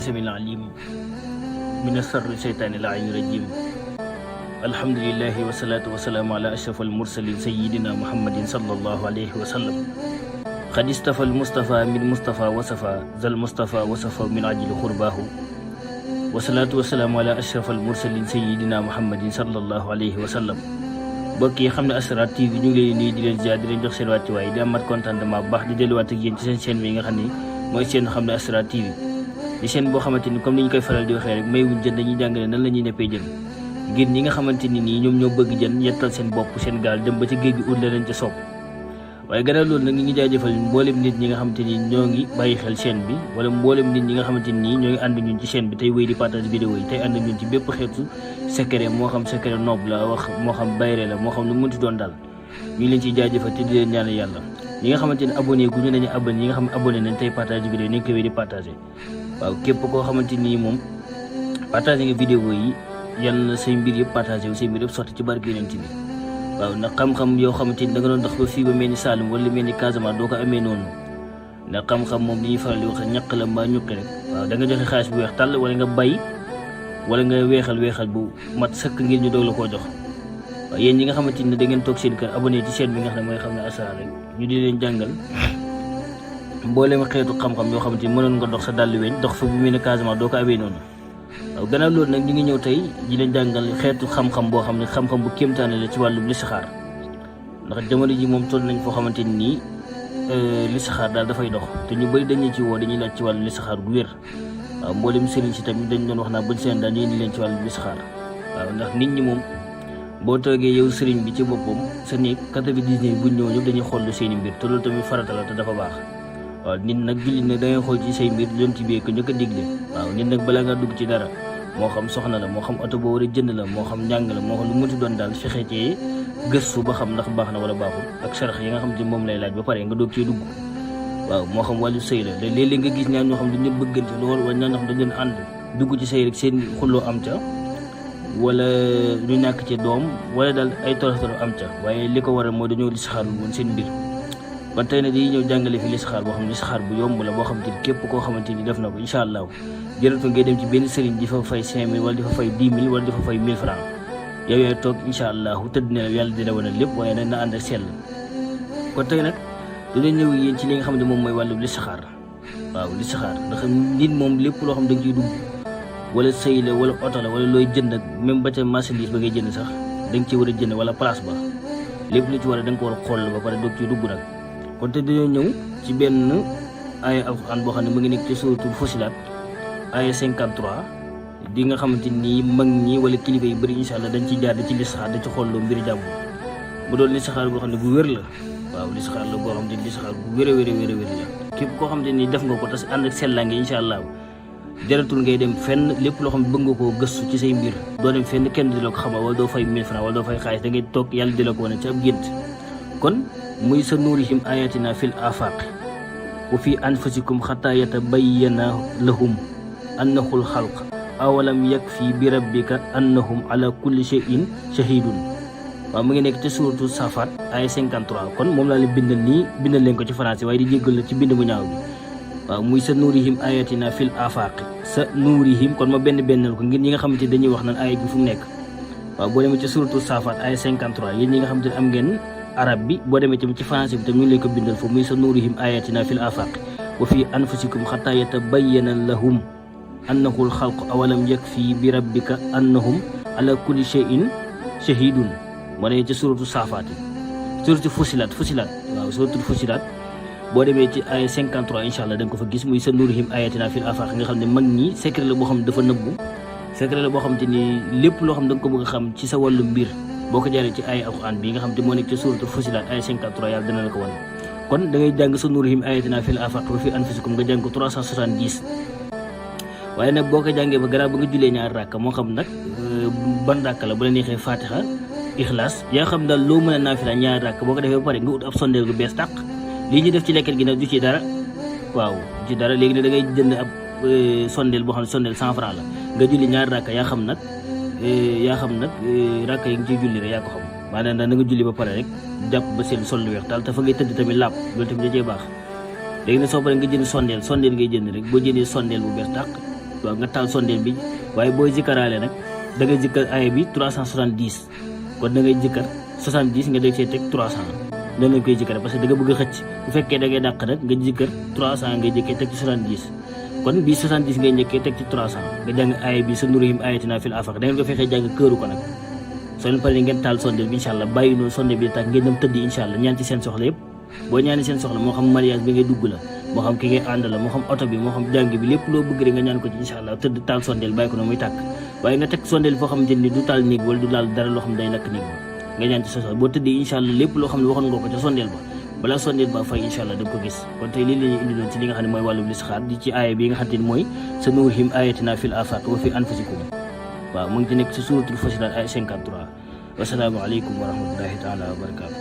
السميع العليم من الشر الشيطان اللعين الرجيم. الحمد لله والصلاة والسلام على أشرف المرسلين سيدنا محمد صلى الله عليه وسلم. قد استفى المصطفى من مصطفى وصفى ذا المصطفى وصفى من عجل قرباه. والصلاة والسلام على أشرف المرسلين سيدنا محمد صلى الله عليه وسلم. mbokk yi xam ne Asrar TV ñu ngi leen nii di leen ziar di leen jox seen wàccuwaay di amaat contentement bu baax di delluwaat ak yéen ci seen chaîne bi nga xam ne mooy seen xam ne Asrar TV di chaîne boo xamante ni comme ni ñu koy faral di waxee rek may wuñ jën dañuy jàngale nan la ñuy neppee jën ngir ñi nga xamante ni nii ñoom ñoo bëgg jën yettal seen bopp seen gaal dem ba ci géej gi ut la leen ca soob. waaye gannaaw loolu nag ñi ngi jaajëfal mboolem nit ñi nga xamante ni ñoo ngi bàyyi xel chaîne bi wala mboolem nit ñi nga xamante ni ñoo ngi ànd ñun ci chaîne bi tey wéy di partage vidéo yi tey ànd ñun ci bépp xeetu secret moo xam secret noob la wax moo xam bayre la moo xam lu mënti doon daal ñu ngi leen ciy jaajëfal te di leen ñaanal yàlla ñi nga xamante ni abonné gu ñu nañu abonné ñi nga xam ne abonné nañ tey partage vidéo yi nañ ko wéy di partagé waaw képp koo xamante ni moom partagé nga vidéo yi yal na say mbir yëpp partagé wu say mbir yëpp sotti ci barke Yonent bi waaw ndax xam-xam yoo xamante ni da nga doon dox ba fii ba mel ni Saloum wala mel ni Casamance doo ko amee noonu ndax xam-xam moom li ñuy faral di wax ñaq la mbaa ñuqi rek waaw da nga joxe xaalis bu weex tàll wala nga bay wala nga weexal bu mat sëkk ngir ñu doog la koo jox waaw yéen ñi nga xamante ni da ngeen toog seen kër abonné ci chaîne bi nga xam ne mooy xam ne Asrar rek ñu di leen jàngal mboolem xeetu xam-xam yoo xamante ni mënoon nga dox sa dàll weñ dox fa bu mel ni Casamance doo ko amee noonu waaw gannaaw loolu nag ñu ngi ñëw tey di leen jàngal xeetu xam-xam boo xam ne xam-xam bu kéemtaane la ci wàllu listixaar ndax jamono ji moom toll nañ foo xamante ni nii listixaar daal dafay dox te ñu bëri dañu ci woo dañuy laaj ci wàllu listixaar gu wér waaw mboolem sëriñ si tamit dañ doon wax naa bëñ seen daal ñu indi leen ci wàllu listixaar waaw ndax nit ñi moom boo toogee yow sëriñ bi ci boppam sa néeg 99 buñ ñëw ñëpp dañuy xool seeni mbir te loolu tamit farata la te dafa baax waaw nit nag jullit nag da ngay xool ci say mbir doon ci bee ko njëkk a digle waaw nit nag balaa ngaa dugg ci dara moo xam soxna la moo xam oto boo war a jënd la moo xam njàng la moo xam lu mënti doon daal fexe cee gëstu ba xam ndax baax na wala baaxul ak sarax yi nga xam te moom lay laaj ba pare nga doog cee dugg waaw moo xam wàllu sëy la léeg-léeg nga gis ñaan ñoo xam dañu bëggante lool wala ñaan ñoo xam dañu doon ànd dugg ci sëy rek seen xulloo am ca wala ñu ñàkk ci doom wala daal ay torof-torof am ca waaye li ko waral mooy dañoo listixaarul woon seen mbir kon tey nag dañuy ñëw jàngale fi listixaar boo xam ne listixaar bu yomb la boo xamante ni képp koo xamante ni def na ko incha allah jërëtu ngay dem ci benn sëriñ di fa fay 5000 wala di fa fay 10 000 wala di fa fay 1000 francs yow yaay toog incha allah tëdd ne la yàlla dina wane lépp waaye nag na ànd ak sell kon tey nag dañoo ñëw yéen ci li nga xam ne moom mooy wàllu listixaar waaw listixaar ndax nit moom lépp loo xam da nga ciy dugg wala sëy la wala oto la wala looy jënd ak même ba ca marchandise ba ngay jënd sax da nga ci war a jënd wala place ba lépp lu ci war a da nga ko war a xool ba pare doog ciy dugg nag kon te dañoo ñëw ci benn aaya alxuraan boo xam ne mu ngi nekk ci suuratul Fussilat aaya 53 di nga xamante ni mag ñi wala kilifa yi bëri incha allah dañ ciy jaar di ci listixaar da ci xool loo mbiri jàmm mu doon listixaar boo xam ne bu wér la waaw listixaar la boo xam ne listixaar bu wér a wér la képp koo xamante ni def nga ko tas ànd ak sellaange incha allah jaratul ngay dem fenn lépp loo xam ne bëgg nga koo gëstu ci say mbir doo dem fenn kenn di la ko xamal wala doo fay 1000 francs wala doo fay xaalis da ngay toog yàlla di la ko wane ci ab gént kon muy sa nuurihim ayatina fil afaq wa fi anfusikum xataa yatabayyana lahum annahul xalq awalam yakfi bi rabbika annahum ala kulli shay'in shahidun waaw mu ngi nekk ci suuratu Safat ay 53 kon moom laa leen bindal leen ko ci français waaye di jéggal la ci bind bu ñaaw bi waaw muy sa nuurihim ayatina fil afaq sa nuurihim kon ma bennal ko ngir ñi nga xamante dañuy wax naan aaya bi fu mu nekk waaw boo demee ci suuratu Safat ay 53 yéen ñi nga xamante ne am ngeen arab bi boo demee tamit ci français bi tam ñu ngi leen ko bindal foofu muy sa nuurihim ayatina fil afaq wa fi anfusikum xataa yatabayyana lahum annahul xalq awalam yakfi bi rabbika annahum ala kulli shay'in shahidun moo ne ci suratu Saafaat suratu Fussilat waaw suratu Fussilat boo demee ci ay 53 incha allah da nga ko fa gis muy sa nuurihim ayatina fil afaq nga xam ne mag ñi secret la boo xam ne dafa nëbbu secret la boo xam te ni lépp loo xam da nga ko bëgg a xam ci sa wàllu mbir boo ko jaaree ci ay alquran bi nga xam te moo nekk ci suratu Fussilat ay 53 yàlla dina la ko wan kon da ngay jàng sa nuurihim ayatina fil afaq wa fi anfusikum nga jàng ko 370 waaye nag boo ko jàngee ba gannaaw ba nga jullee ñaar rakka moo xam nag ban rakka la bu la neexee fatiha ixlaas yaa xam daal loo mën a naafila ñaar rakka boo ko defee ba pare nga ut ab sondeel gu bees tàq lii ñu def ci lekket gi nag du ci dara waaw du ci dara léegi ne da ngay jënd ab sondeel boo xam ne sondeel 100 francs la nga julli ñaar rakka yaa xam nag rakka yi nga ciy julli rek yaa ko xam maanaam da nga julli ba pare rek jàpp ba seen sol lu weex daal te fa ngay tëdd tamit laab loolu tamit da cee baax léegi nag soo paree nga jënd sondeel ngay jënd rek boo jëndee sondeel bu bees tàq waaw nga taal sondeel bi waaye booy zikkaraale nag da ngay zikkar aaya bi 370 kon da ngay zikkar 70 nga dégg see teg 300 noonu lañ koy zikkar parce que da nga bëgg a xëcc bu fekkee da ngay dàq nag nga zikkar 300 ngay jëkkee teg ci 70 kon bii 70 ngay njëkkee teg ci 300 nga jàng aaya bi sa nurihim ayatina fil afaq da ngeen ko fexee jàng këru ko nag soo leen paree ngeen taal sondeel bi incha allah bàyyi noonu sondeel bi tàkk ngeen dem tëddi incha allah ñaan ci seen soxla yëpp boo ñaani seen soxla moo xam mariage bi ngay dugg la moo xam ki ngay ànd la moo xam oto bi moo xam jàng bi lépp loo bëgg rek nga ñaan ko ci incha allah tëdd taal sondeel bàyyi ko na muy tàkk waaye nga teg sondeel foo xamante ni du taal néeg wala du laal dara loo xam day lakk néeg nga ñaan ci sa soxla boo tëddee incha allah lépp loo xam ne waxoon nga ko ca sondeel ba balaa sondeel ba fay incha allah da nga ko gis kon tey lii la ñuy indi doon ci li nga xam ne mooy wàllu listixaar di ci aaya bi nga xam ne mooy sa nurihim ayatina fil afaq wa fi anfusikum waaw mu ngi ci nekk ci suuratul Fussilat ay 53 wasalaamu aleykum wa rahmatullahi taala wa barakaatu